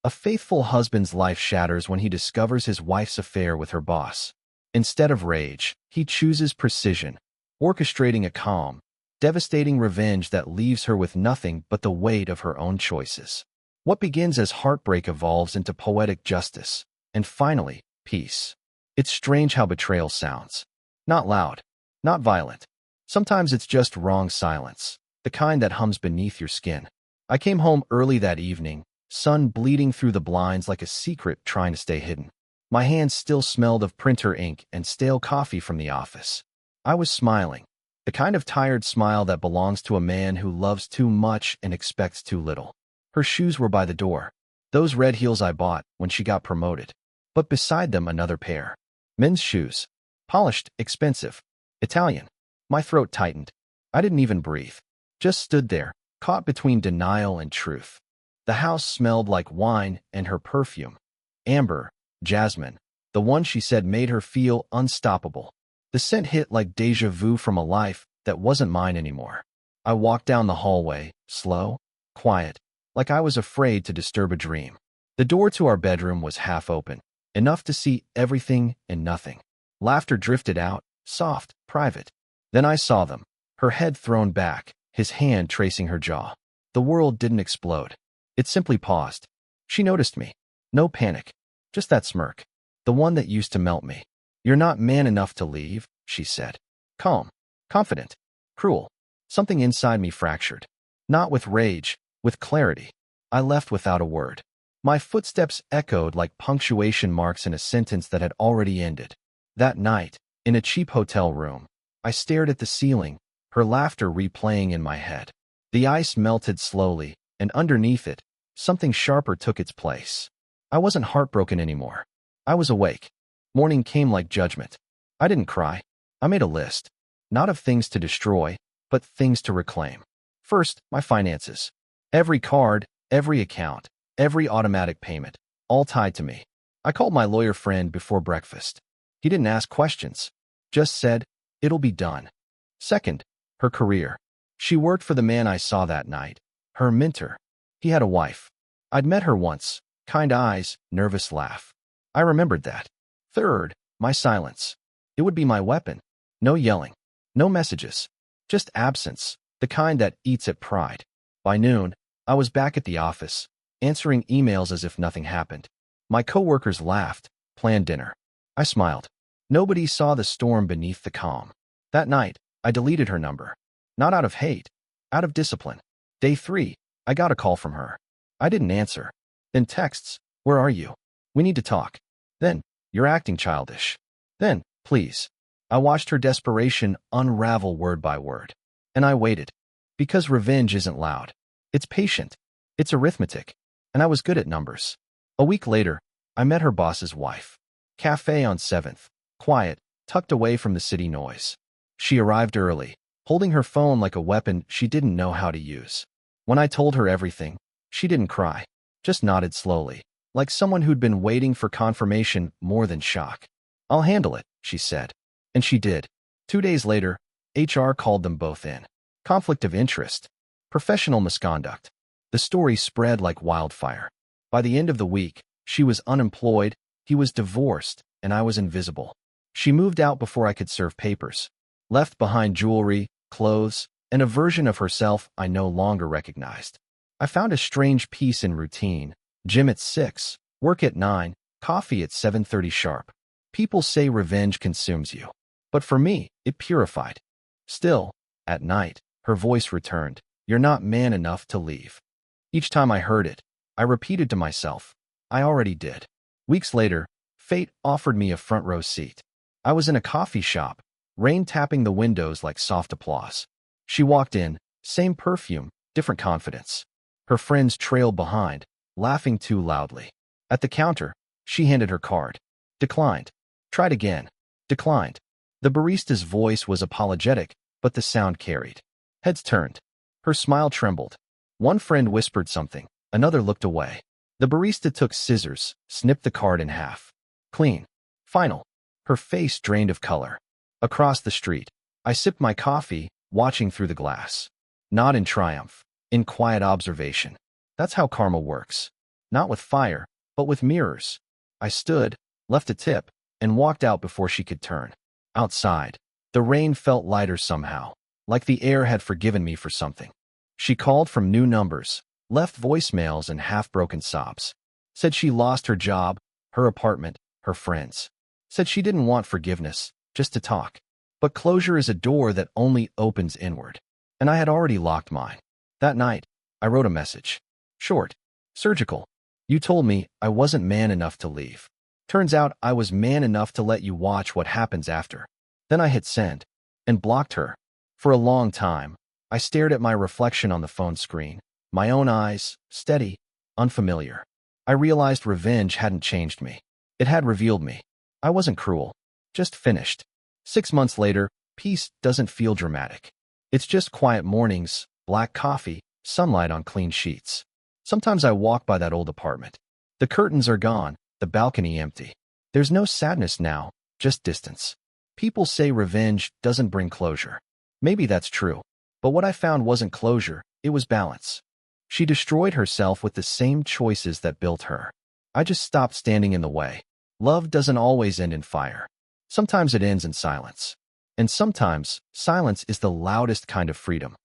A faithful husband's life shatters when he discovers his wife's affair with her boss. Instead of rage, he chooses precision, orchestrating a calm, devastating revenge that leaves her with nothing but the weight of her own choices. What begins as heartbreak evolves into poetic justice, and finally, peace. It's strange how betrayal sounds. Not loud, not violent. Sometimes it's just wrong silence, the kind that hums beneath your skin. I came home early that evening, sun bleeding through the blinds like a secret trying to stay hidden. My hands still smelled of printer ink and stale coffee from the office. I was smiling, the kind of tired smile that belongs to a man who loves too much and expects too little. Her shoes were by the door, those red heels I bought when she got promoted. But beside them another pair. Men's shoes. Polished, expensive. Italian. My throat tightened. I didn't even breathe. Just stood there, caught between denial and truth. The house smelled like wine and her perfume. Amber, jasmine, the one she said made her feel unstoppable. The scent hit like déjà vu from a life that wasn't mine anymore. I walked down the hallway, slow, quiet, like I was afraid to disturb a dream. The door to our bedroom was half open, enough to see everything and nothing. Laughter drifted out, soft, private. Then I saw them, her head thrown back, his hand tracing her jaw. The world didn't explode. It simply paused. She noticed me. No panic. Just that smirk. The one that used to melt me. "You're not man enough to leave," she said. Calm, confident, cruel. Something inside me fractured. Not with rage, with clarity. I left without a word. My footsteps echoed like punctuation marks in a sentence that had already ended. That night, in a cheap hotel room, I stared at the ceiling, her laughter replaying in my head. The ice melted slowly, and underneath it, something sharper took its place. I wasn't heartbroken anymore. I was awake. Morning came like judgment. I didn't cry. I made a list. Not of things to destroy, but things to reclaim. First, my finances. Every card, every account, every automatic payment, all tied to me. I called my lawyer friend before breakfast. He didn't ask questions, just said, "It'll be done." Second, her career. She worked for the man I saw that night, her mentor. He had a wife. I'd met her once, kind eyes, nervous laugh. I remembered that. Third, my silence. It would be my weapon. No yelling, no messages, just absence, the kind that eats at pride. By noon, I was back at the office, answering emails as if nothing happened. My coworkers laughed, planned dinner. I smiled. Nobody saw the storm beneath the calm. That night, I deleted her number. Not out of hate, out of discipline. Day 3, I got a call from her. I didn't answer. Then texts, "Where are you? We need to talk." Then, "You're acting childish." Then, "Please." I watched her desperation unravel word by word. And I waited. Because revenge isn't loud. It's patient. It's arithmetic. And I was good at numbers. A week later, I met her boss's wife. Cafe on 7th. Quiet, tucked away from the city noise. She arrived early, holding her phone like a weapon she didn't know how to use. When I told her everything, she didn't cry, just nodded slowly, like someone who'd been waiting for confirmation more than shock. "I'll handle it," she said. And she did. 2 days later, HR called them both in. Conflict of interest. Professional misconduct. The story spread like wildfire. By the end of the week, she was unemployed, he was divorced, and I was invisible. She moved out before I could serve papers. Left behind jewelry, clothes, and a version of herself I no longer recognized. I found a strange peace in routine. Gym at 6, work at 9, coffee at 7:30 sharp. People say revenge consumes you. But for me, it purified. Still, at night, her voice returned. "You're not man enough to leave." Each time I heard it, I repeated to myself, I already did. Weeks later, fate offered me a front row seat. I was in a coffee shop, rain tapping the windows like soft applause. She walked in, same perfume, different confidence. Her friends trailed behind, laughing too loudly. At the counter, she handed her card. Declined. Tried again. Declined. The barista's voice was apologetic, but the sound carried. Heads turned. Her smile trembled. One friend whispered something, another looked away. The barista took scissors, snipped the card in half. Clean. Final. Her face drained of color. Across the street, I sipped my coffee, watching through the glass. Not in triumph, in quiet observation. That's how karma works. Not with fire, but with mirrors. I stood, left a tip, and walked out before she could turn. Outside, the rain felt lighter somehow, like the air had forgiven me for something. She called from new numbers, left voicemails and half-broken sobs. Said she lost her job, her apartment, her friends. Said she didn't want forgiveness, just to talk. But closure is a door that only opens inward. And I had already locked mine. That night, I wrote a message. Short, surgical. You told me I wasn't man enough to leave. Turns out I was man enough to let you watch what happens after. Then I hit send and blocked her. For a long time, I stared at my reflection on the phone screen, my own eyes, steady, unfamiliar. I realized revenge hadn't changed me. It had revealed me. I wasn't cruel, just finished. 6 months later, peace doesn't feel dramatic. It's just quiet mornings, black coffee, sunlight on clean sheets. Sometimes I walk by that old apartment. The curtains are gone, the balcony empty. There's no sadness now, just distance. People say revenge doesn't bring closure. Maybe that's true. But what I found wasn't closure, it was balance. She destroyed herself with the same choices that built her. I just stopped standing in the way. Love doesn't always end in fire. Sometimes it ends in silence. And sometimes, silence is the loudest kind of freedom.